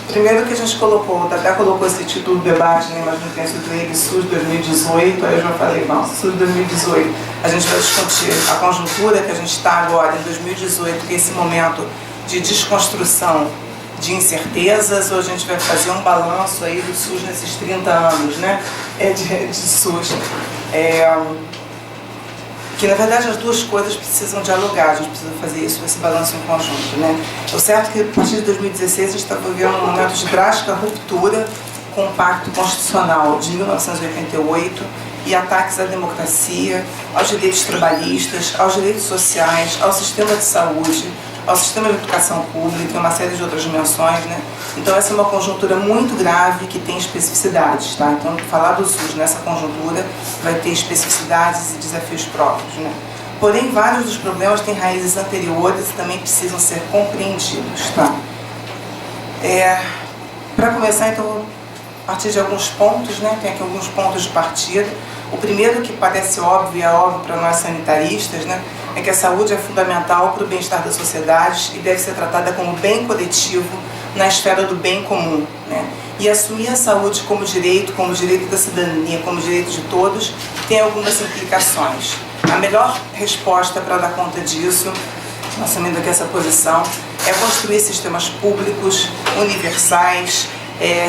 Primeiro que a gente colocou, até colocou esse título do debate, né, mas não tem sido ele, SUS 2018, aí eu já falei, não, SUS 2018, a gente vai discutir a conjuntura que a gente está agora em 2018, que é esse momento de desconstrução de incertezas, ou a gente vai fazer um balanço aí do SUS nesses 30 anos, né, de SUS. Que na verdade as duas coisas precisam dialogar, a gente precisa fazer isso, esse balanço em conjunto, né? O certo é que a partir de 2016 a gente está vivendo um momento de drástica ruptura com o Pacto Constitucional de 1988 e ataques à democracia, aos direitos trabalhistas, aos direitos sociais, ao sistema de saúde, ao sistema de educação pública e uma série de outras dimensões, né? Então essa é uma conjuntura muito grave que tem especificidades, tá? Então falar do SUS nessa conjuntura vai ter especificidades e desafios próprios, né? Porém, vários dos problemas têm raízes anteriores e também precisam ser compreendidos, tá? Para começar, então, a partir de alguns pontos, né? Tem aqui alguns pontos de partida. O primeiro, que parece óbvio e é óbvio para nós sanitaristas, né, é que a saúde é fundamental para o bem-estar da sociedade e deve ser tratada como bem coletivo na esfera do bem comum, né? E assumir a saúde como direito da cidadania, como direito de todos, tem algumas implicações. A melhor resposta para dar conta disso, assumindo aqui essa posição, é construir sistemas públicos, universais,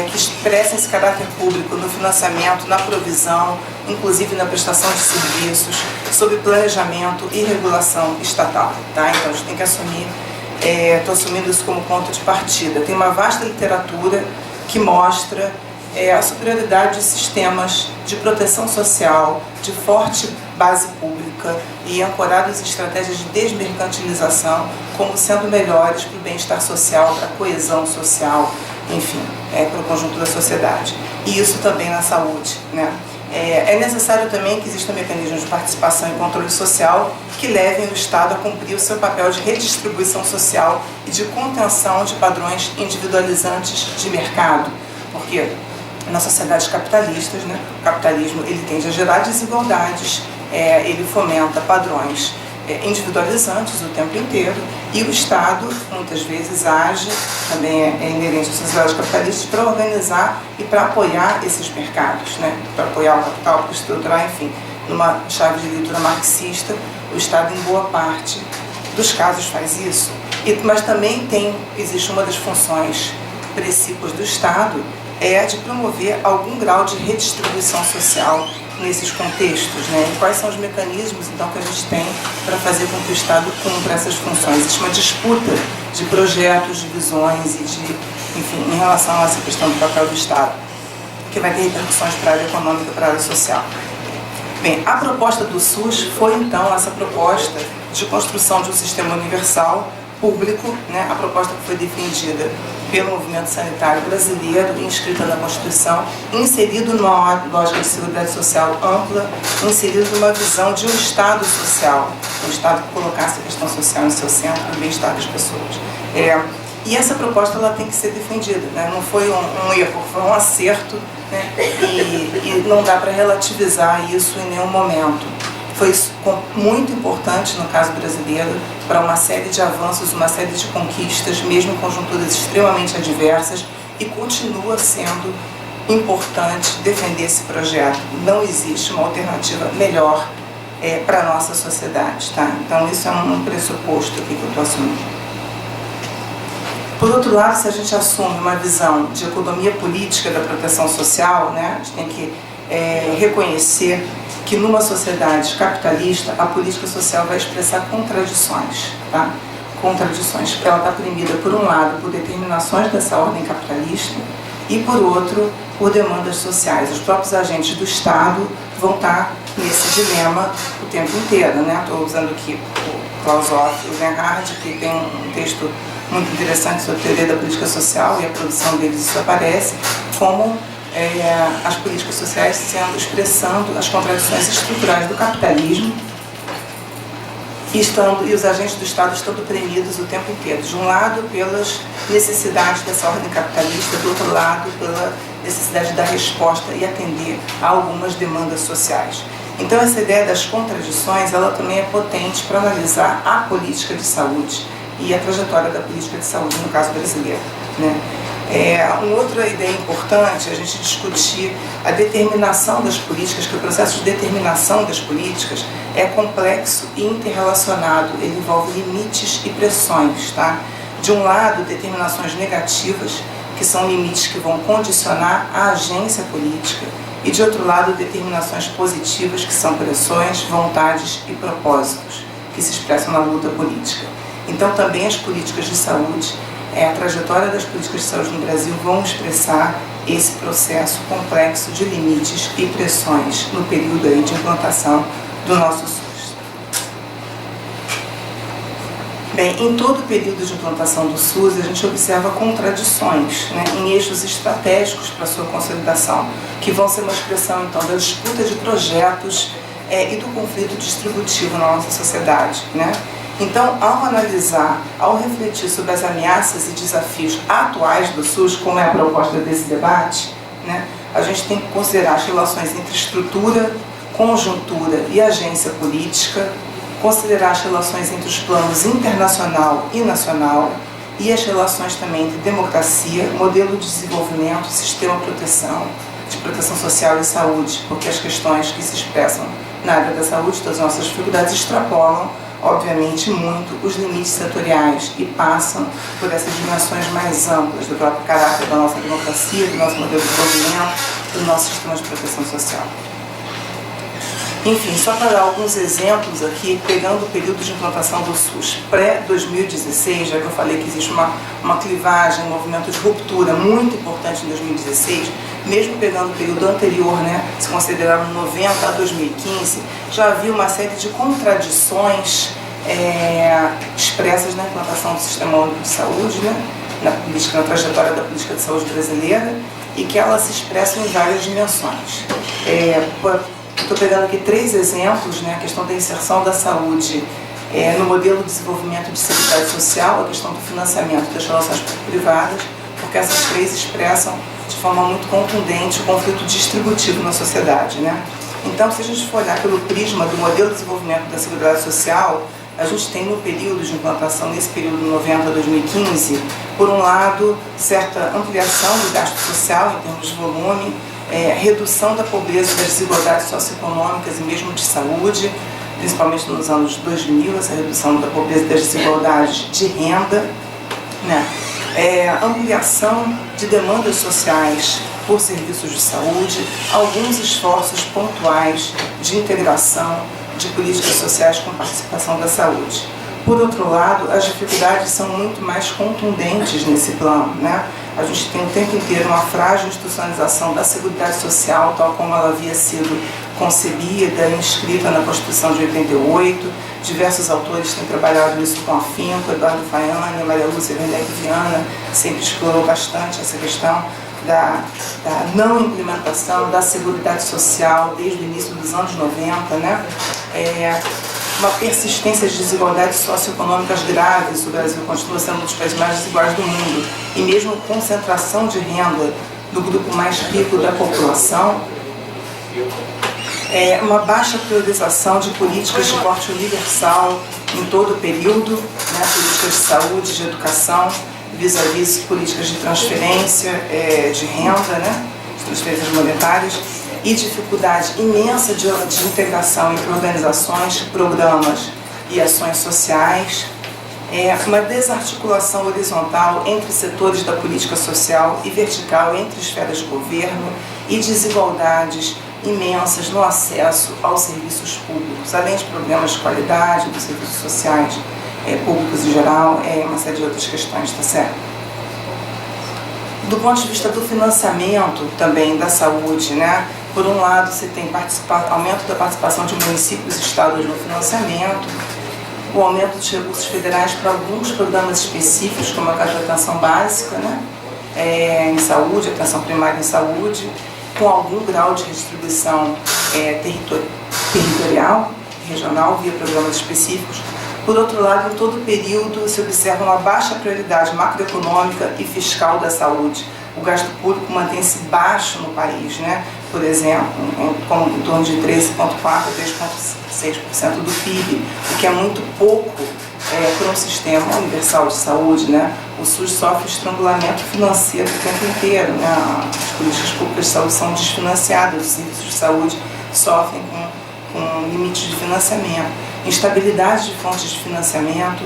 que expressem esse caráter público no financiamento, na provisão, inclusive na prestação de serviços, sob planejamento e regulação estatal, tá? Então a gente tem que assumir, estou assumindo isso como ponto de partida. Tem uma vasta literatura que mostra a superioridade de sistemas de proteção social, de forte base pública e ancorados em estratégias de desmercantilização como sendo melhores para o bem-estar social, para a coesão social, enfim, para o conjunto da sociedade. E isso também na saúde, né? É necessário também que existam mecanismos de participação e controle social que levem o Estado a cumprir o seu papel de redistribuição social e de contenção de padrões individualizantes de mercado, porque nas sociedades capitalistas, né, o capitalismo ele tende a gerar desigualdades, ele fomenta padrões individualizantes o tempo inteiro, e o Estado muitas vezes age, também é inerente às sociedades capitalistas, para organizar e para apoiar esses mercados, né? Para apoiar o capital, para estruturar, enfim, numa chave de leitura marxista, o Estado em boa parte dos casos faz isso, mas também existe uma das funções precípuas do Estado, de promover algum grau de redistribuição social nesses contextos, né? E quais são os mecanismos, então, que a gente tem para fazer com que o Estado cumpra essas funções? Existe uma disputa de projetos, de visões e enfim, em relação a essa questão do papel do Estado, que vai ter repercussões para a área econômica e para a área social. Bem, a proposta do SUS foi, então, essa proposta de construção de um sistema universal, público, né? A proposta que foi defendida pelo movimento sanitário brasileiro, inscrita na Constituição, inserido numa lógica de seguridade social ampla, inserido numa visão de um Estado social, um Estado que colocasse a questão social em seu centro, o bem-estar das pessoas. E essa proposta ela tem que ser defendida, né? Não foi um erro, foi um acerto, né? E não dá para relativizar isso em nenhum momento. Foi muito importante, no caso brasileiro, para uma série de avanços, uma série de conquistas, mesmo em conjunturas extremamente adversas, e continua sendo importante defender esse projeto. Não existe uma alternativa melhor para a nossa sociedade, tá? Então isso é um pressuposto aqui que eu estou assumindo. Por outro lado, se a gente assume uma visão de economia política da proteção social, né, a gente tem que reconhecer que numa sociedade capitalista a política social vai expressar contradições, tá? Contradições. Ela está oprimida, por um lado, por determinações dessa ordem capitalista e, por outro, por demandas sociais. Os próprios agentes do Estado vão estar nesse dilema o tempo inteiro, né? Estou usando aqui o Klaus Hoff e o Bernhard, que tem um texto muito interessante sobre a teoria da política social, e a produção deles isso aparece como as políticas sociais expressando as contradições estruturais do capitalismo e os agentes do Estado estando oprimidos o tempo inteiro. De um lado, pelas necessidades dessa ordem capitalista, do outro lado, pela necessidade de dar resposta e atender a algumas demandas sociais. Então, essa ideia das contradições, ela também é potente para analisar a política de saúde e a trajetória da política de saúde, no caso brasileiro, né? Uma outra ideia importante é a gente discutir a determinação das políticas, que o processo de determinação das políticas é complexo e interrelacionado, ele envolve limites e pressões, tá? De um lado, determinações negativas, que são limites que vão condicionar a agência política, e de outro lado, determinações positivas, que são pressões, vontades e propósitos, que se expressam na luta política. Então, também as políticas de saúde, a trajetória das políticas de saúde no Brasil vão expressar esse processo complexo de limites e pressões no período aí de implantação do nosso SUS. Bem, em todo o período de implantação do SUS, a gente observa contradições, né, em eixos estratégicos para a sua consolidação, que vão ser uma expressão, então, da disputa de projetos e do conflito distributivo na nossa sociedade, né? Então, ao analisar, ao refletir sobre as ameaças e desafios atuais do SUS, como é a proposta desse debate, né, a gente tem que considerar as relações entre estrutura, conjuntura e agência política, considerar as relações entre os planos internacional e nacional e as relações também entre democracia, modelo de desenvolvimento, sistema de proteção social e saúde, porque as questões que se expressam na área da saúde, todas as nossas dificuldades, extrapolam obviamente muito os limites setoriais e passam por essas dimensões mais amplas do próprio caráter da nossa democracia, do nosso modelo de desenvolvimento, do nosso sistema de proteção social. Enfim, só para dar alguns exemplos aqui, pegando o período de implantação do SUS pré-2016, já que eu falei que existe uma clivagem, um movimento de ruptura muito importante em 2016, mesmo pegando o período anterior, né, se considerando 90 a 2015, já havia uma série de contradições expressas na implantação do Sistema Único de Saúde, né, na trajetória da política de saúde brasileira, e que ela se expressa em várias dimensões. Estou pegando aqui 3 exemplos, né, a questão da inserção da saúde no modelo de desenvolvimento de seguridade social, a questão do financiamento das relações privadas, porque essas 3 expressam de forma muito contundente o conflito distributivo na sociedade, né? Então, se a gente for olhar pelo prisma do modelo de desenvolvimento da seguridade social, a gente tem no período de implantação, nesse período de 90 a 2015, por um lado, certa ampliação do gasto social em termos de volume, redução da pobreza e das desigualdades socioeconômicas e mesmo de saúde, principalmente nos anos 2000, essa redução da pobreza e das desigualdades de renda, né? Ampliação de demandas sociais por serviços de saúde, alguns esforços pontuais de integração de políticas sociais com participação da saúde. Por outro lado, as dificuldades são muito mais contundentes nesse plano, né? A gente tem o tempo inteiro uma frágil institucionalização da Seguridade Social, tal como ela havia sido concebida e inscrita na Constituição de 88. Diversos autores têm trabalhado isso com afinco, Eduardo Faiani, Maria Lúcia Werneck Viana, sempre explorou bastante essa questão da não implementação da Seguridade Social desde o início dos anos 90, né? Uma persistência de desigualdades socioeconômicas graves. O Brasil continua sendo um dos países mais desiguais do mundo. E mesmo concentração de renda do grupo mais rico da população. Uma baixa priorização de políticas de porte universal em todo o período, né? Políticas de saúde, de educação, vis-à-vis políticas de transferência de renda, né? Transferências monetárias. E dificuldade imensa de integração entre organizações, programas e ações sociais, uma desarticulação horizontal entre setores da política social e vertical entre esferas de governo e desigualdades imensas no acesso aos serviços públicos, além de problemas de qualidade dos serviços sociais públicos em geral, uma série de outras questões, tá certo? Do ponto de vista do financiamento também da saúde, né? Por um lado, você tem aumento da participação de municípios e estados no financiamento, o aumento dos recursos federais para alguns programas específicos, como a Casa de Atenção Básica, né? Em saúde, atenção primária em saúde, com algum grau de redistribuição territorial, regional, via programas específicos. Por outro lado, em todo o período se observa uma baixa prioridade macroeconômica e fiscal da saúde. O gasto público mantém-se baixo no país, né? Por exemplo, em torno de 13,4% a 3,6% do PIB, o que é muito pouco por um sistema universal de saúde, né? O SUS sofre estrangulamento financeiro o tempo inteiro, né? As políticas públicas de saúde são desfinanciadas, os serviços de saúde sofrem com limites de financiamento, instabilidade de fontes de financiamento,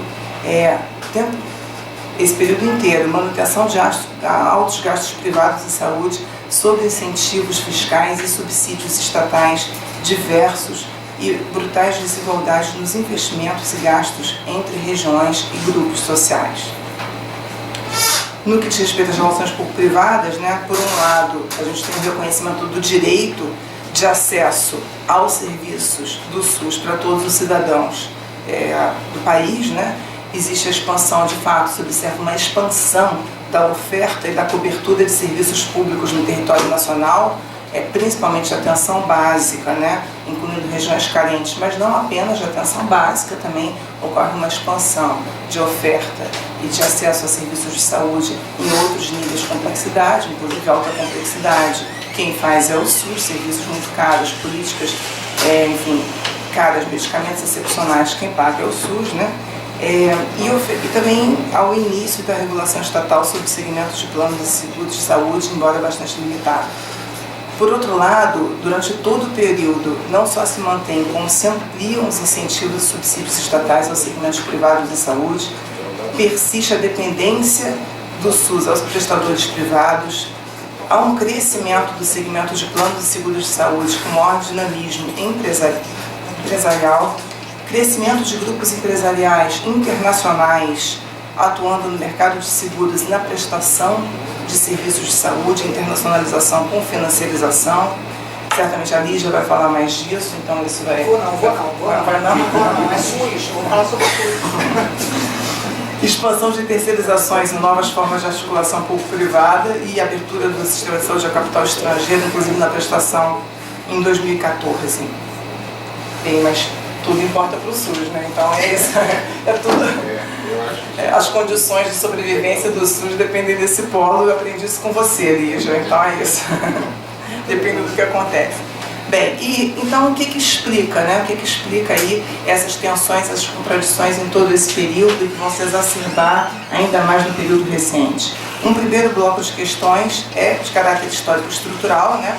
esse período inteiro, manutenção de altos gastos privados em saúde, sob incentivos fiscais e subsídios estatais diversos e brutais desigualdades nos investimentos e gastos entre regiões e grupos sociais. No que diz respeito às relações público-privadas, né, por um lado, a gente tem o reconhecimento do direito de acesso aos serviços do SUS para todos os cidadãos do país, né? Existe a expansão, de fato, se observa uma expansão da oferta e da cobertura de serviços públicos no território nacional, principalmente de atenção básica, né? Incluindo regiões carentes, mas não apenas de atenção básica, também ocorre uma expansão de oferta e de acesso a serviços de saúde em outros níveis de complexidade, inclusive alta complexidade. Quem faz é o SUS, serviços muito caros, políticas, caras, medicamentos excepcionais, quem paga é o SUS, né? E também ao início da regulação estatal sobre segmentos de planos de seguro de saúde, embora bastante limitado. Por outro lado, durante todo o período, não só se mantém, como se ampliam os incentivos e subsídios estatais aos segmentos privados de saúde, persiste a dependência do SUS aos prestadores privados, há um crescimento do segmento de planos de seguros de saúde com maior dinamismo empresarial, crescimento de grupos empresariais internacionais atuando no mercado de seguros e na prestação de serviços de saúde, internacionalização com financiarização. Certamente a Lígia vai falar mais disso, então isso vai... Vou não, é SUS, vou falar sobre SUS. Expansão de terceirizações e novas formas de articulação público-privada e abertura do sistema de saúde a capital estrangeiro, inclusive na prestação em 2014. Bem, mas tudo importa para o SUS, né? Então é isso, tudo. As condições de sobrevivência do SUS dependem desse polo. Eu aprendi isso com você, Lígia, então é isso. Depende do que acontece. Bem, então o que explica, né? O que explica aí essas tensões, essas contradições em todo esse período e que vão se exacerbar ainda mais no período recente? Um primeiro bloco de questões é de caráter histórico estrutural, né?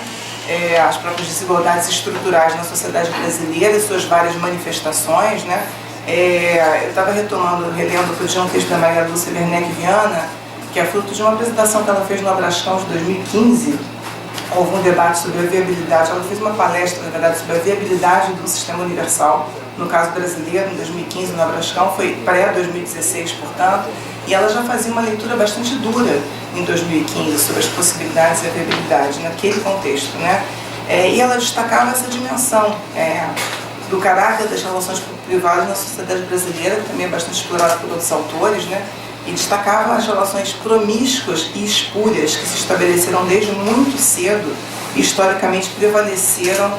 As próprias desigualdades estruturais na sociedade brasileira e suas várias manifestações, né? Eu estava relendo outro dia um texto da Maria Lúcia Werneck Viana, que é fruto de uma apresentação que ela fez no Abrascão de 2015. Houve um debate sobre a viabilidade, ela fez uma palestra, na verdade, sobre a viabilidade do sistema universal, no caso brasileiro, em 2015, no Abrascão, foi pré-2016, portanto, e ela já fazia uma leitura bastante dura em 2015 sobre as possibilidades e a viabilidade naquele contexto, né? E ela destacava essa dimensão do caráter das relações privadas na sociedade brasileira, que também é bastante explorada por outros autores, né? E destacava as relações promíscuas e espúrias que se estabeleceram desde muito cedo e historicamente prevaleceram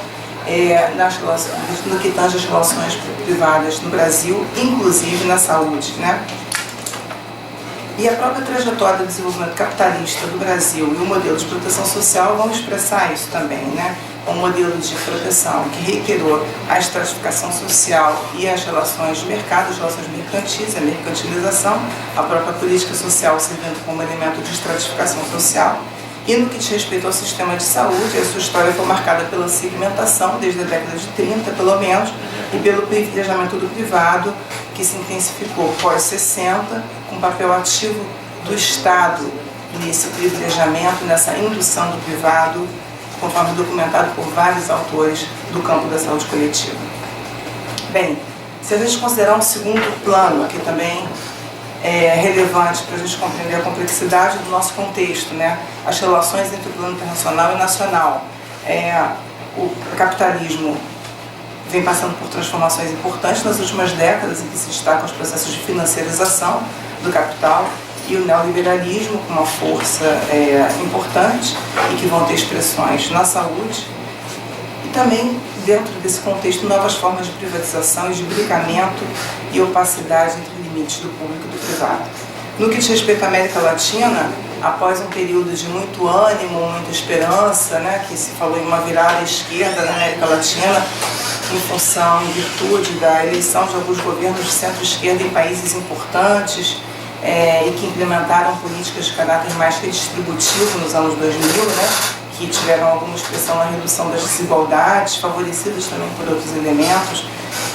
no que tange as relações privadas no Brasil, inclusive na saúde, né? E a própria trajetória do desenvolvimento capitalista do Brasil e o modelo de proteção social vão expressar isso também, né? Um modelo de proteção que reiterou a estratificação social e as relações de mercado, as relações mercantis, a mercantilização, a própria política social servindo como elemento de estratificação social. E no que diz respeito ao sistema de saúde, a sua história foi marcada pela segmentação, desde a década de 30, pelo menos, e pelo privilegiamento do privado, que se intensificou pós-60, com papel ativo do Estado nesse privilegiamento, nessa indução do privado, conforme documentado por vários autores do campo da saúde coletiva. Bem, se a gente considerar um segundo plano, que também é relevante para a gente compreender a complexidade do nosso contexto, né? As relações entre o plano internacional e nacional. O capitalismo vem passando por transformações importantes nas últimas décadas, em que se destacam os processos de financiarização do capital, e o neoliberalismo com uma força importante e que vão ter expressões na saúde, e também dentro desse contexto novas formas de privatização e de brigamento e opacidade entre limites do público e do privado. No que diz respeito à América Latina, após um período de muito ânimo, muita esperança, né, que se falou em uma virada à esquerda na América Latina, em função, em virtude da eleição de alguns governos de centro-esquerda em países importantes e que implementaram políticas de caráter mais redistributivo nos anos 2000, né, que tiveram alguma expressão na redução das desigualdades, favorecidas também por outros elementos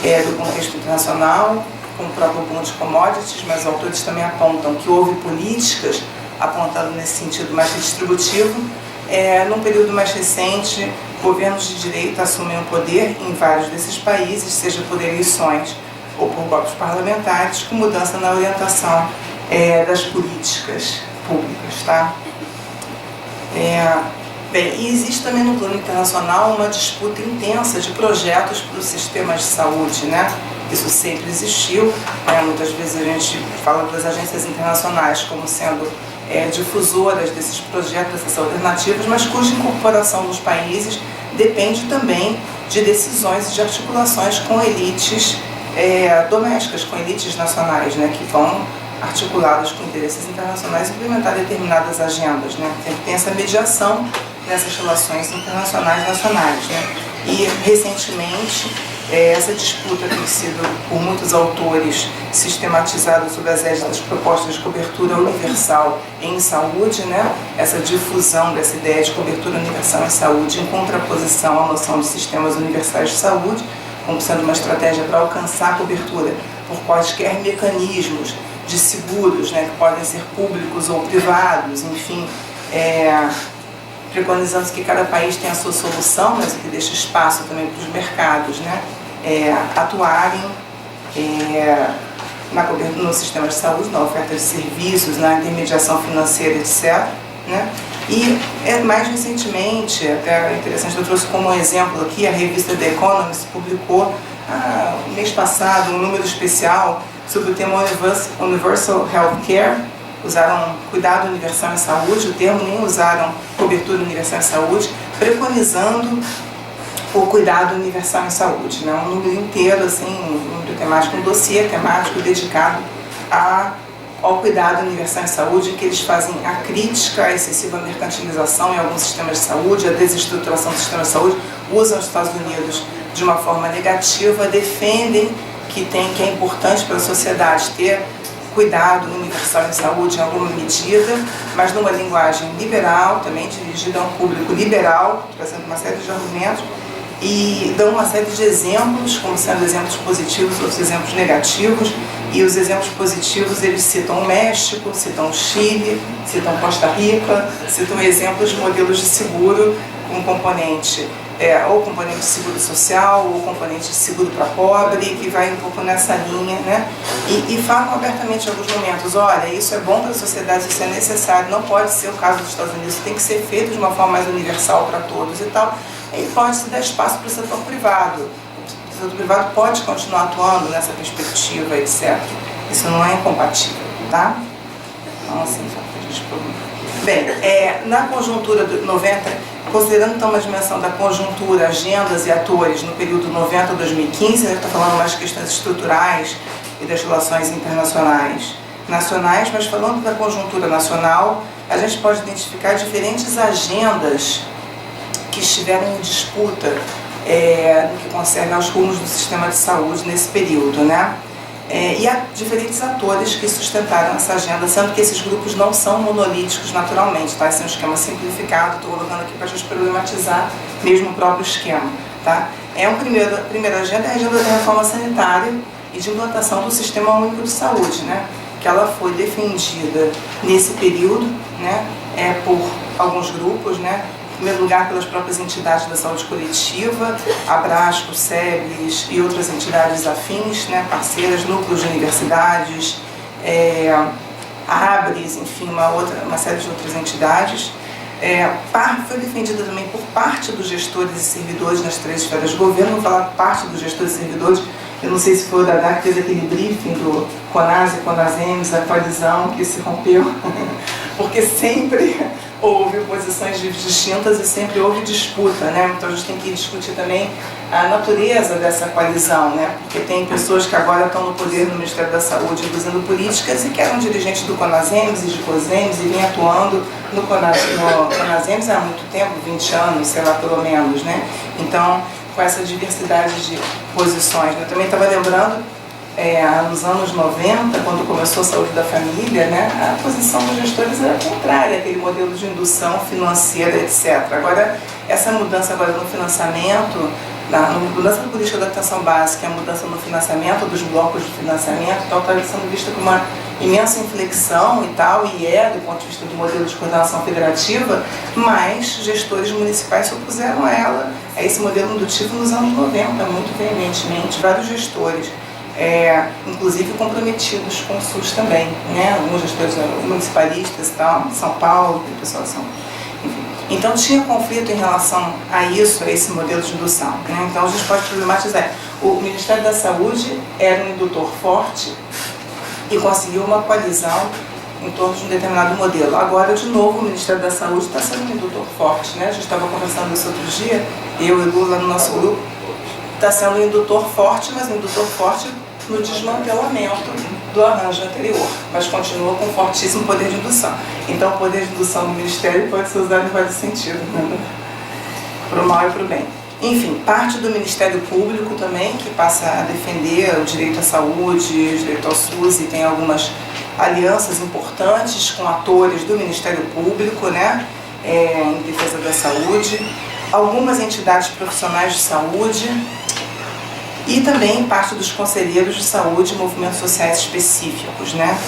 do contexto internacional, como o próprio boom de commodities, mas os autores também apontam que houve políticas apontando nesse sentido mais redistributivo. Num período mais recente, governos de direita assumem o poder em vários desses países, seja por eleições ou por golpes parlamentares, com mudança na orientação das políticas públicas. Tá? E existe também no plano internacional uma disputa intensa de projetos para os sistemas de saúde, né? Isso sempre existiu, muitas vezes a gente fala das agências internacionais como sendo difusoras desses projetos, dessas alternativas, mas cuja incorporação nos países depende também de decisões e de articulações com elites domésticas, com elites nacionais, né, que vão articuladas com interesses internacionais implementar determinadas agendas, né? Tem essa mediação nessas relações internacionais nacionais, né? E recentemente essa disputa tem sido por muitos autores sistematizada sob as égidas das propostas de cobertura universal em saúde, né? Essa difusão dessa ideia de cobertura universal em saúde em contraposição à noção de sistemas universais de saúde, como sendo uma estratégia para alcançar a cobertura por quaisquer mecanismos de seguros, né, que podem ser públicos ou privados, enfim, preconizando que cada país tem a sua solução, mas que deixa espaço também para os mercados, né, atuarem no sistema de saúde, na oferta de serviços, na intermediação financeira, etc. Né? E mais recentemente, até é interessante, eu trouxe como exemplo aqui, a revista The Economist publicou no mês passado um número especial sobre o tema Universal Healthcare. Usaram cuidado universal em saúde, o termo, nem usaram cobertura universal em saúde, preconizando o cuidado universal em saúde, né? Um número inteiro, assim, um número temático, um dossiê temático dedicado ao cuidado universal em saúde, em que eles fazem a crítica à excessiva mercantilização em alguns sistemas de saúde, a desestruturação do sistema de saúde, usam os Estados Unidos de uma forma negativa, defendem que é importante para a sociedade ter cuidado universal em saúde em alguma medida, mas numa linguagem liberal, também dirigida a um público liberal, trazendo uma série de argumentos, e dão uma série de exemplos, como sendo exemplos positivos, outros exemplos negativos, e os exemplos positivos eles citam o México, citam o Chile, citam Costa Rica, citam exemplos de modelos de seguro com componente ou componente de seguro social, ou componente de seguro para pobre, que vai um pouco nessa linha, né? E falam abertamente em alguns momentos, olha, isso é bom para a sociedade, isso é necessário, não pode ser o caso dos Estados Unidos, tem que ser feito de uma forma mais universal para todos e tal. E pode-se dar espaço para o setor privado. O setor privado pode continuar atuando nessa perspectiva, etc. Isso não é incompatível, tá? Então, assim, só para a gente... Bem, na conjuntura de 90... Considerando então uma dimensão da conjuntura, agendas e atores no período 90 a 2015, está falando mais de questões estruturais e das relações internacionais nacionais, mas falando da conjuntura nacional, a gente pode identificar diferentes agendas que estiveram em disputa no que concerne aos rumos do sistema de saúde nesse período, né? E há diferentes atores que sustentaram essa agenda, sendo que esses grupos não são monolíticos naturalmente, tá? Esse é um esquema simplificado, estou colocando aqui para a gente problematizar mesmo o próprio esquema, tá? A primeira agenda é a agenda da reforma sanitária e de implantação do Sistema Único de Saúde, né? Que ela foi defendida nesse período, né? Por alguns grupos, né? Em primeiro lugar, pelas próprias entidades da saúde coletiva, Abrasco, SEBRES e outras entidades afins, né, parceiras, núcleos de universidades, ABRES, enfim, uma série de outras entidades. Foi defendida também por parte dos gestores e servidores nas três esferas de governo. Vou falar parte dos gestores e servidores, eu não sei se foi o Dadá que fez aquele briefing do CONAS e CONASEMES, a coalizão que se rompeu, porque sempre houve posições distintas e sempre houve disputa, né? Então a gente tem que discutir também a natureza dessa coalizão, né? Porque tem pessoas que agora estão no poder no Ministério da Saúde induzindo políticas e que eram dirigentes do CONASEMES e de COSEMES e vêm atuando no CONASEMES há muito tempo, 20 anos, sei lá, pelo menos, né? Então com essa diversidade de posições. Eu também estava lembrando, nos anos 90, quando começou a saúde da família, né, a posição dos gestores era contrária àquele modelo de indução financeira, etc. Agora, essa mudança agora no financiamento, na mudança da política da atenção básica, a mudança no financiamento, dos blocos de financiamento, está sendo vista como uma imensa inflexão e tal, e do ponto de vista do modelo de coordenação federativa, mas gestores municipais se opuseram a esse modelo indutivo nos anos 90, muito veementemente. Vários gestores, inclusive comprometidos com o SUS também, né? Alguns gestores municipalistas e tal, São Paulo, o pessoal de São Paulo. Então tinha conflito em relação a isso, a esse modelo de indução, né? Então a gente pode problematizar. O Ministério da Saúde era um indutor forte e conseguiu uma coalizão em torno de um determinado modelo. Agora, de novo, o Ministério da Saúde está sendo um indutor forte, né? A gente estava conversando isso outro dia, eu e Lula no nosso grupo, está sendo um indutor forte, mas um indutor forte no desmantelamento do arranjo anterior, mas continua com fortíssimo poder de indução. Então o poder de indução do Ministério pode ser usado em vários sentidos, né? Para o mal e para o bem. Enfim, parte do Ministério Público também, que passa a defender o direito à saúde, o direito ao SUS, e tem algumas alianças importantes com atores do Ministério Público, né, em defesa da saúde, algumas entidades profissionais de saúde, e também parte dos conselheiros de saúde e movimentos sociais específicos, né?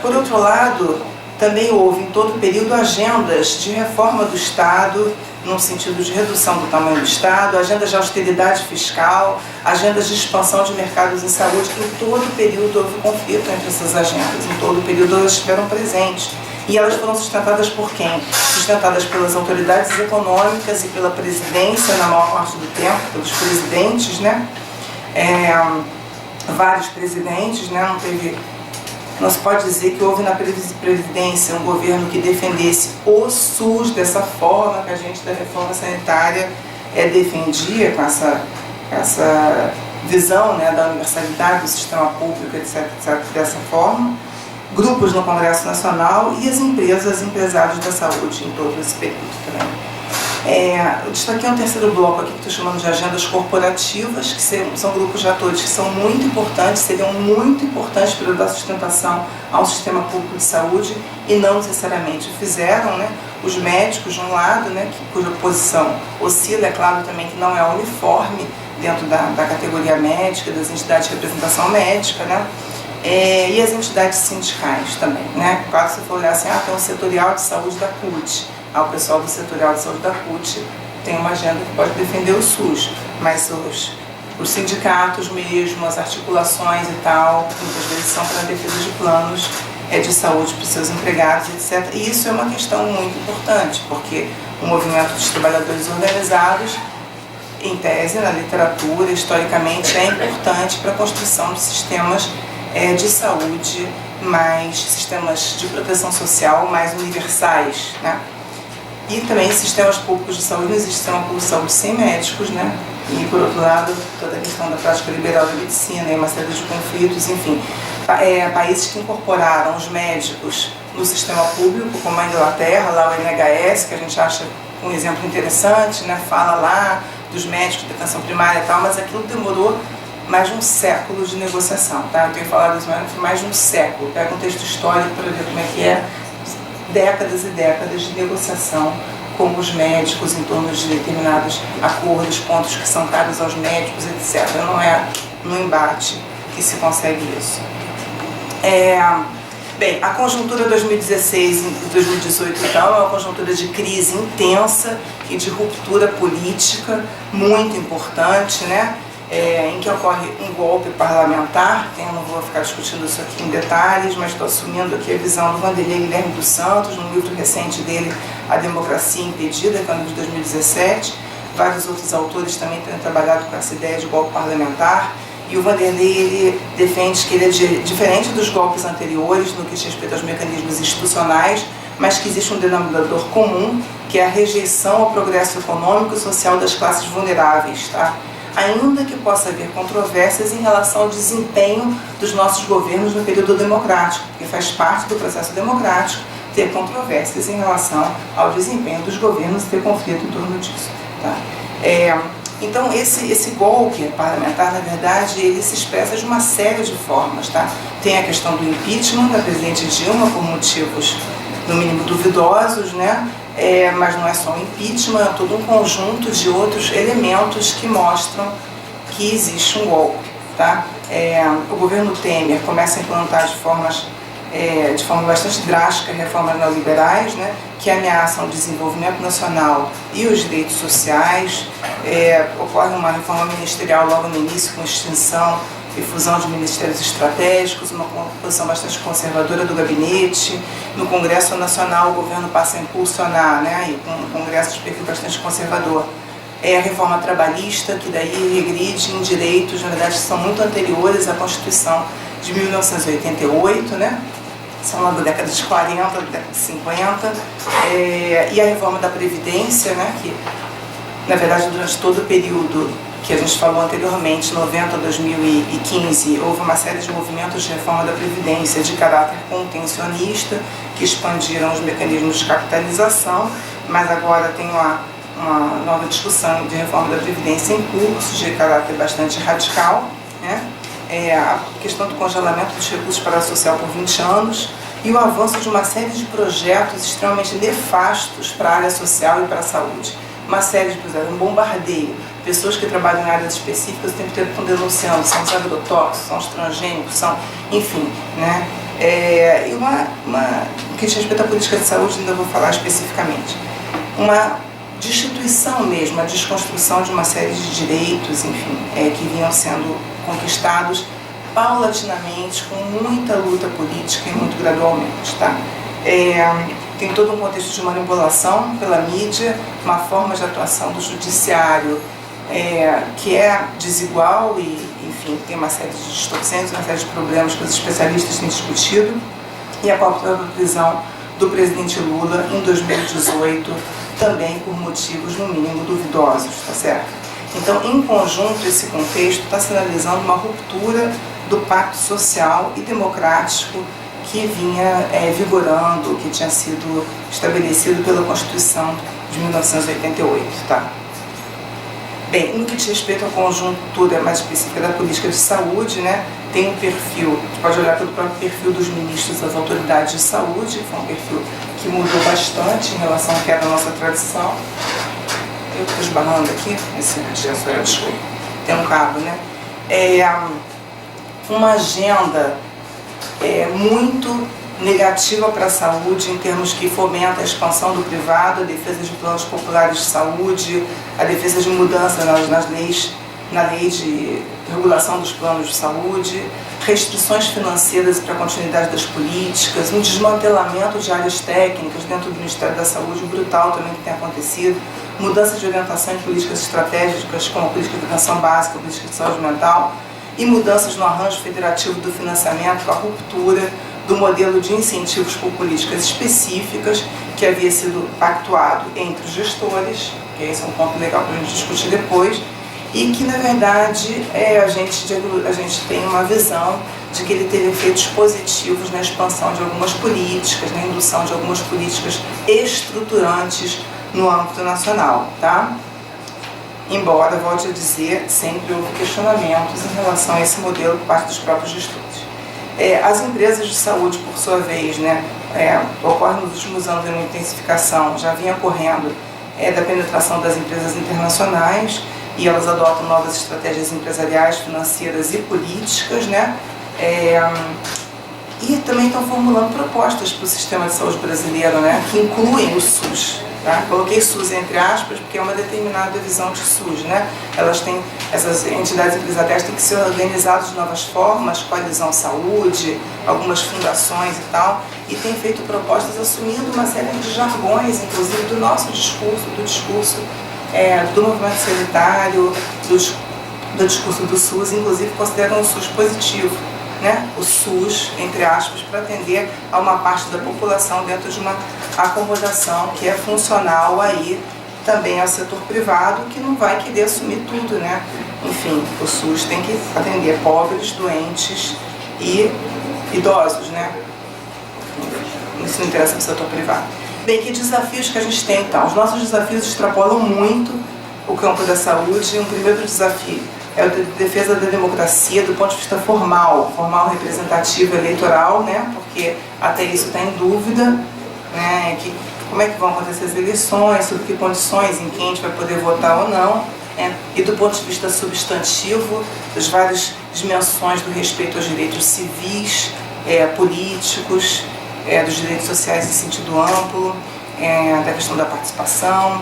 Por outro lado, também houve em todo o período agendas de reforma do Estado, no sentido de redução do tamanho do Estado, agendas de austeridade fiscal, agendas de expansão de mercados em saúde. Em todo o período houve conflito entre essas agendas, em todo o período elas estiveram presentes. E elas foram sustentadas por quem? Sustentadas pelas autoridades econômicas e pela presidência, na maior parte do tempo, pelos presidentes, né? Vários presidentes, né? Não se pode dizer que houve na presidência um governo que defendesse o SUS dessa forma que a gente da reforma sanitária defendia, com essa visão, né, da universalidade do sistema público, etc, dessa forma. Grupos no Congresso Nacional e as empresários da saúde em todo esse período também. Eu destaquei um terceiro bloco aqui que estou chamando de agendas corporativas, que são grupos de atores que são muito importantes, seriam muito importantes para dar sustentação ao sistema público de saúde e não necessariamente fizeram, né? Os médicos, de um lado, né, cuja posição oscila, é claro também que não é uniforme dentro da categoria médica, das entidades de representação médica, né? E as entidades sindicais também, né? Claro, se for olhar assim, tem um setorial de saúde da CUT, o pessoal do setorial de saúde da CUT tem uma agenda que pode defender o SUS, mas os sindicatos mesmo, as articulações e tal, muitas vezes são para a defesa de planos de saúde para os seus empregados, etc. E isso é uma questão muito importante, porque o movimento dos trabalhadores organizados, em tese, na literatura, historicamente, é importante para a construção de sistemas de saúde, sistemas de proteção social mais universais, né? E também sistemas públicos de saúde, não existe sistema público de saúde sem médicos, né? E, por outro lado, toda a questão da prática liberal da medicina e uma série de conflitos, enfim. Países que incorporaram os médicos no sistema público, como a Inglaterra, lá o NHS, que a gente acha um exemplo interessante, né? Fala lá dos médicos de atenção primária e tal, mas aquilo demorou mais de um século de negociação, tá? Eu tenho falado isso, mas foi mais de um século. Pega um texto histórico para ver como é que é, décadas e décadas de negociação com os médicos em torno de determinados acordos, pontos que são caros aos médicos, etc. Não é no embate que se consegue isso. Bem, a conjuntura 2016 e 2018, então, é uma conjuntura de crise intensa e de ruptura política muito importante, né? Em que ocorre um golpe parlamentar, eu não vou ficar discutindo isso aqui em detalhes, mas estou assumindo aqui a visão do Vanderlei Guilherme dos Santos, no livro recente dele, A Democracia Impedida, que é um livro de 2017. Vários outros autores também têm trabalhado com essa ideia de golpe parlamentar. E o Vanderlei, ele defende que ele é diferente dos golpes anteriores no que diz respeito aos mecanismos institucionais, mas que existe um denominador comum, que é a rejeição ao progresso econômico e social das classes vulneráveis, tá? Ainda que possa haver controvérsias em relação ao desempenho dos nossos governos no período democrático, porque faz parte do processo democrático ter controvérsias em relação ao desempenho dos governos e ter conflito em torno disso, tá? Então, esse golpe parlamentar, na verdade, ele se expressa de uma série de formas, tá? Tem a questão do impeachment da presidente Dilma por motivos, no mínimo, duvidosos, né? Mas não é só o impeachment, é todo um conjunto de outros elementos que mostram que existe um golpe, tá? O governo Temer começa a implantar de forma bastante drástica reformas neoliberais, né, que ameaçam o desenvolvimento nacional e os direitos sociais. Ocorre uma reforma ministerial logo no início, com extinção e fusão de ministérios estratégicos, uma composição bastante conservadora do gabinete. No Congresso Nacional, o governo passa a impulsionar, né, e com um Congresso de perfil bastante conservador, a reforma trabalhista, que daí regride em direitos, na verdade, que são muito anteriores à Constituição de 1988, né? São lá da década de 40, da década de 50, e a reforma da Previdência, né? Que, na verdade, durante todo o período que a gente falou anteriormente, 90 a 2015, houve uma série de movimentos de reforma da Previdência de caráter contencionista, que expandiram os mecanismos de capitalização, mas agora tem uma nova discussão de reforma da Previdência em curso, de caráter bastante radical, né? A questão do congelamento dos recursos para a social por 20 anos e o avanço de uma série de projetos extremamente nefastos para a área social e para a saúde. Uma série de projetos, um bombardeio. Pessoas que trabalham em áreas específicas o tempo inteiro estão denunciando, são os agrotóxicos, são os transgênicos, enfim, né? E no que diz respeito à política de saúde, ainda vou falar especificamente. Uma destituição mesmo, a desconstrução de uma série de direitos, enfim, que vinham sendo conquistados paulatinamente, com muita luta política e muito gradualmente, tá? Tem todo um contexto de manipulação pela mídia, uma forma de atuação do judiciário que é desigual e, enfim, tem uma série de distorções, uma série de problemas que os especialistas têm discutido, e a própria prisão do presidente Lula em 2018, também por motivos, no mínimo, duvidosos, tá certo? Então, em conjunto, esse contexto está sinalizando uma ruptura do pacto social e democrático que vinha vigorando, que tinha sido estabelecido pela Constituição de 1988, tá? Bem, no que diz respeito à conjuntura mais específica da política de saúde, né, tem um perfil, a gente pode olhar pelo próprio perfil dos ministros das autoridades de saúde, foi um perfil que mudou bastante em relação ao que era a nossa tradição. Eu estou esbarrando aqui, esse sensor, desculpa, tem um cabo, né? Uma agenda muito negativa para a saúde, em termos que fomenta a expansão do privado, a defesa de planos populares de saúde, a defesa de mudanças na lei de regulação dos planos de saúde, restrições financeiras para a continuidade das políticas, um desmantelamento de áreas técnicas dentro do Ministério da Saúde, brutal também que tem acontecido, mudança de orientação em políticas estratégicas, como a política de educação básica, a política de saúde mental, e mudanças no arranjo federativo do financiamento, com a ruptura do modelo de incentivos por políticas específicas que havia sido pactuado entre os gestores, que esse é um ponto legal para a gente discutir depois, e que, na verdade, a gente tem uma visão de que ele teve efeitos positivos na expansão de algumas políticas, na indução de algumas políticas estruturantes no âmbito nacional, tá? Embora, volte a dizer, sempre houve questionamentos em relação a esse modelo por parte dos próprios gestores. As empresas de saúde, por sua vez, né, ocorre nos últimos anos uma intensificação, já vinha ocorrendo, da penetração das empresas internacionais, e elas adotam novas estratégias empresariais, financeiras e políticas, né? E também estão formulando propostas para o sistema de saúde brasileiro, né, que incluem o SUS. Tá? Coloquei SUS entre aspas porque é uma determinada visão de SUS, né? Essas entidades empresariais têm que ser organizadas de novas formas, coalizão saúde, algumas fundações e tal, e têm feito propostas assumindo uma série de jargões, inclusive do nosso discurso, do discurso do movimento sanitário, do discurso do SUS, inclusive consideram o SUS positivo, né? O SUS, entre aspas, para atender a uma parte da população dentro de uma acomodação que é funcional aí também ao setor privado, que não vai querer assumir tudo, né? Enfim, o SUS tem que atender pobres, doentes e idosos, né? Isso não interessa para o setor privado. Bem, que desafios que a gente tem, então? Os nossos desafios extrapolam muito o campo da saúde, um primeiro desafio é a defesa da democracia do ponto de vista formal representativo eleitoral, né? Porque até isso está em dúvida, né? Como é que vão acontecer as eleições, sob que condições, em quem a gente vai poder votar ou não, né? E do ponto de vista substantivo, das várias dimensões do respeito aos direitos civis, políticos, dos direitos sociais em sentido amplo, da questão da participação,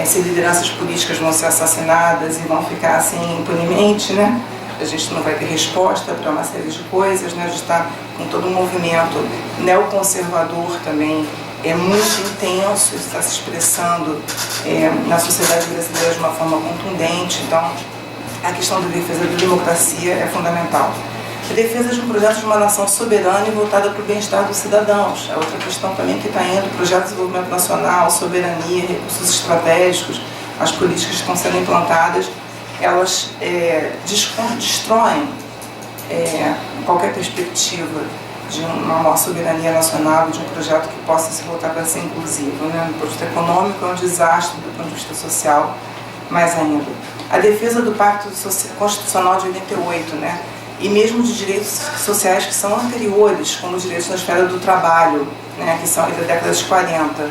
se lideranças políticas vão ser assassinadas e vão ficar assim impunemente, né? A gente não vai ter resposta para uma série de coisas, né? A gente está com todo um movimento neoconservador também, muito intenso, está se expressando na sociedade brasileira de uma forma contundente. Então, a questão da defesa da democracia é fundamental. A defesa de um projeto de uma nação soberana e voltada para o bem-estar dos cidadãos. É outra questão também que está indo, projeto de desenvolvimento nacional, soberania, recursos estratégicos, as políticas que estão sendo implantadas, elas destroem qualquer perspectiva de uma maior soberania nacional, de um projeto que possa se voltar para ser inclusivo, né? Do ponto de vista econômico é um desastre, do ponto de vista social, mais ainda. A defesa do Pacto Constitucional de 88, né? E mesmo de direitos sociais que são anteriores, como os direitos na esfera do trabalho, né? Que são da década de 40,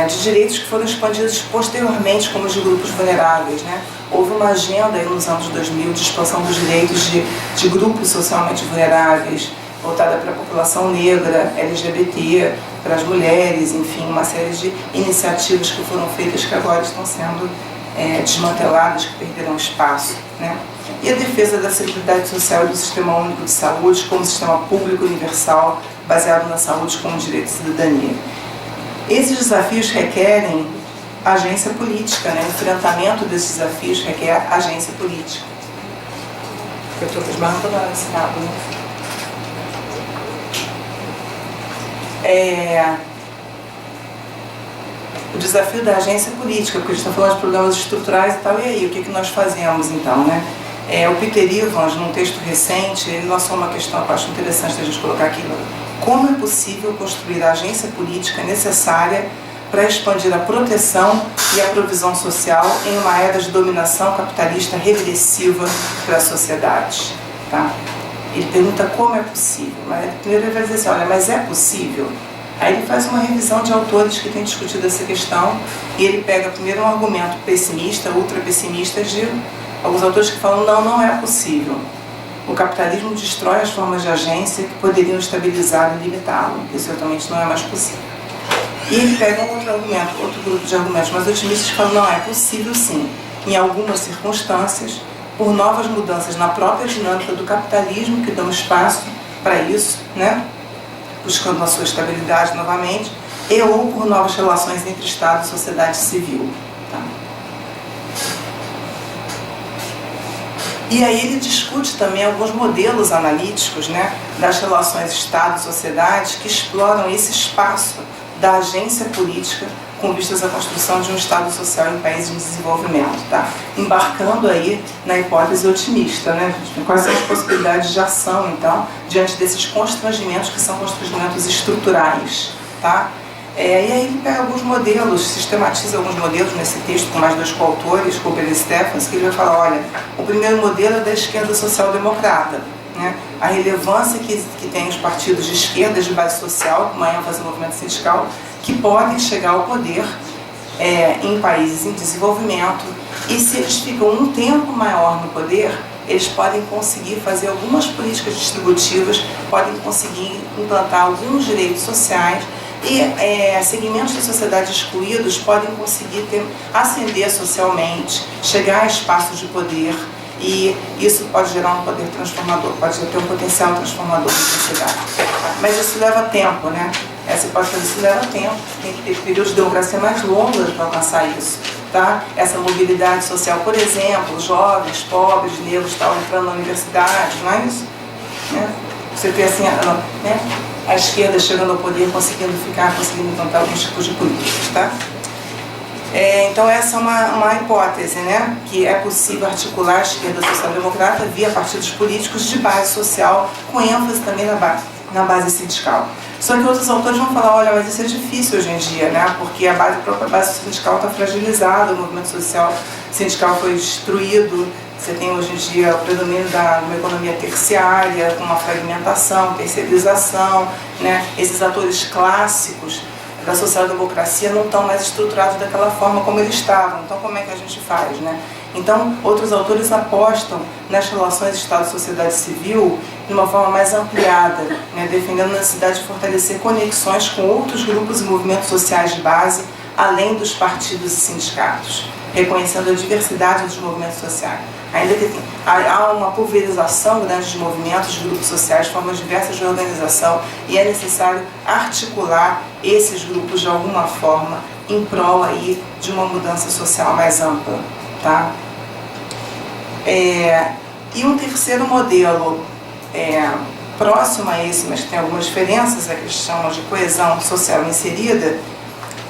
de direitos que foram expandidos posteriormente, como os de grupos vulneráveis, né? Houve uma agenda aí nos anos 2000 de expansão dos direitos de grupos socialmente vulneráveis, voltada para a população negra, LGBT, para as mulheres, enfim, uma série de iniciativas que foram feitas que agora estão sendo desmanteladas, que perderam espaço, né? E a defesa da Seguridade Social e do Sistema Único de Saúde como sistema público universal, baseado na saúde como direito de cidadania. Esses desafios requerem agência política, né? O enfrentamento desses desafios requer agência política. Eu estou esbarrando toda hora nesse lado, né? O desafio da agência política, porque a gente está falando de problemas estruturais e tal, e aí, o que nós fazemos então, né? O Peter Evans, num texto recente, ele lançou uma questão que eu acho interessante a gente colocar aqui. Como é possível construir a agência política necessária para expandir a proteção e a provisão social em uma era de dominação capitalista regressiva para a sociedade? Tá? Ele pergunta como é possível. Mas primeiro ele vai dizer assim, olha, mas é possível? Aí ele faz uma revisão de autores que têm discutido essa questão e ele pega primeiro um argumento pessimista, ultra pessimista, de alguns autores que falam, não é possível. O capitalismo destrói as formas de agência que poderiam estabilizá-lo e limitá-lo. Isso realmente não é mais possível. E ele pega um outro argumento, outro grupo de argumentos mais otimistas que falam, não, é possível sim, em algumas circunstâncias, por novas mudanças na própria dinâmica do capitalismo que dão espaço para isso, né? Buscando a sua estabilidade novamente, e ou por novas relações entre Estado e sociedade civil. Tá? E aí ele discute também alguns modelos analíticos, né, das relações Estado-sociedade que exploram esse espaço da agência política com vistas à construção de um Estado social em países em desenvolvimento, tá? Embarcando aí na hipótese otimista, né? Quais são as possibilidades de ação, então, diante desses constrangimentos que são constrangimentos estruturais, tá? E aí ele pega alguns modelos, sistematiza alguns modelos nesse texto com mais dois coautores, Cooper e Stephens, que ele vai falar, olha, o primeiro modelo é da esquerda social-democrata, né? A relevância que tem os partidos de esquerda de base social, com uma ênfase no movimento sindical, que podem chegar ao poder em países em desenvolvimento, e se eles ficam um tempo maior no poder, eles podem conseguir fazer algumas políticas distributivas, podem conseguir implantar alguns direitos sociais, e segmentos da sociedade excluídos podem conseguir ascender socialmente, chegar a espaços de poder, e isso pode gerar um poder transformador, pode ter um potencial transformador na sociedade. Mas isso leva tempo, né? Essa hipótese isso leva tempo, tem que ter períodos de democracia mais longos para alcançar isso. Tá? Essa mobilidade social, por exemplo, jovens, pobres, negros tal, entrando na universidade, não é isso? Né? Você tem assim, né? A esquerda chegando ao poder, conseguindo implantar alguns tipos de políticas. Tá? Então essa é uma hipótese, né? Que é possível articular a esquerda social-democrata via partidos políticos de base social, com ênfase também na base sindical. Só que outros autores vão falar, olha, mas isso é difícil hoje em dia, né? Porque a própria base sindical está fragilizada, o movimento sindical foi destruído, você tem hoje em dia o predomínio de uma economia terciária, com uma fragmentação, terceirização, né? Esses atores clássicos da social-democracia não estão mais estruturados daquela forma como eles estavam. Então, como é que a gente faz, né? Então, outros autores apostam nas relações Estado-sociedade civil de uma forma mais ampliada, né? Defendendo a necessidade de fortalecer conexões com outros grupos e movimentos sociais de base, além dos partidos e sindicatos, reconhecendo a diversidade dos movimentos sociais. Ainda que há uma pulverização grande de movimentos, de grupos sociais, formas diversas de organização, e é necessário articular esses grupos de alguma forma em prol aí de uma mudança social mais ampla, tá? E um terceiro modelo próximo a esse, mas que tem algumas diferenças, que eles chamam de coesão social inserida,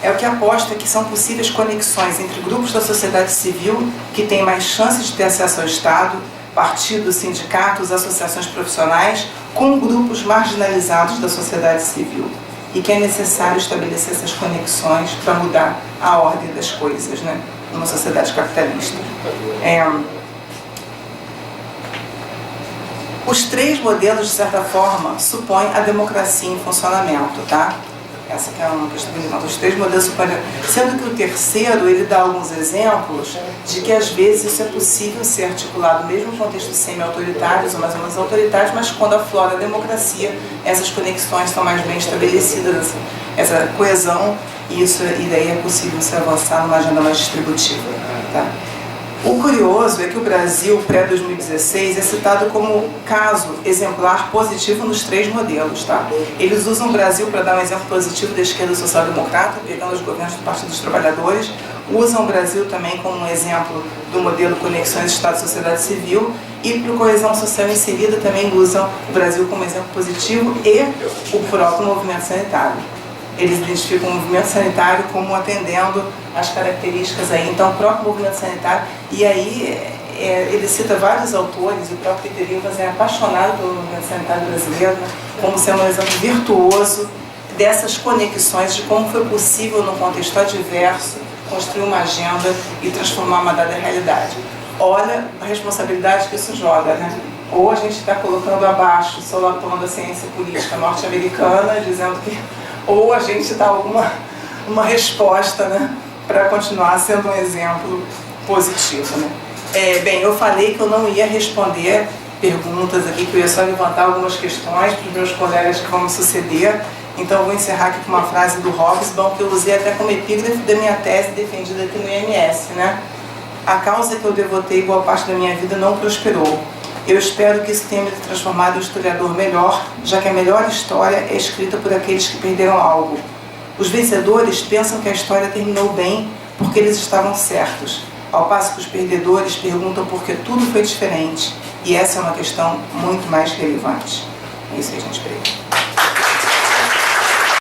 é o que aposta que são possíveis conexões entre grupos da sociedade civil que têm mais chances de ter acesso ao Estado, partidos, sindicatos, associações profissionais, com grupos marginalizados da sociedade civil. E que é necessário estabelecer essas conexões para mudar a ordem das coisas, né, numa sociedade capitalista. Os três modelos, de certa forma, supõem a democracia em funcionamento, tá? Essa que é uma questão que os três modelos supõem, sendo que o terceiro, ele dá alguns exemplos de que às vezes isso é possível ser articulado mesmo em contextos semi-autoritários ou mais ou menos autoritários, mas quando aflora a democracia, essas conexões estão mais bem estabelecidas, assim, essa coesão, e daí é possível se avançar numa agenda mais distributiva, tá? O curioso é que o Brasil, pré-2016, é citado como caso exemplar positivo nos três modelos, tá? Eles usam o Brasil para dar um exemplo positivo da esquerda social-democrata, pegando os governos do Partido dos Trabalhadores, usam o Brasil também como um exemplo do modelo Conexões Estado-Sociedade Civil, e para o Coesão Social Inserida também usam o Brasil como exemplo positivo e o próprio movimento sanitário. Eles identificam o movimento sanitário como atendendo às características aí, então o próprio movimento sanitário, e aí ele cita vários autores, o próprio Peter Rivas é apaixonado pelo movimento sanitário brasileiro, né, como sendo um exemplo virtuoso dessas conexões, de como foi possível, num contexto adverso, construir uma agenda e transformar uma dada realidade. Olha a responsabilidade que isso joga, né? Ou a gente está colocando abaixo, solapando a ciência política norte-americana, dizendo que ou a gente dá uma resposta, né, para continuar sendo um exemplo positivo, né? Bem, eu falei que eu não ia responder perguntas aqui, que eu ia só levantar algumas questões para os meus colegas que vão me suceder, então eu vou encerrar aqui com uma frase do Hobsbawm, que eu usei até como epígrafe da minha tese defendida aqui no IMS, né? A causa que eu devotei boa parte da minha vida não prosperou. Eu espero que isso tenha me transformado em um historiador melhor, já que a melhor história é escrita por aqueles que perderam algo. Os vencedores pensam que a história terminou bem porque eles estavam certos, ao passo que os perdedores perguntam por que tudo foi diferente. E essa é uma questão muito mais relevante. É isso aí, gente. Obrigada.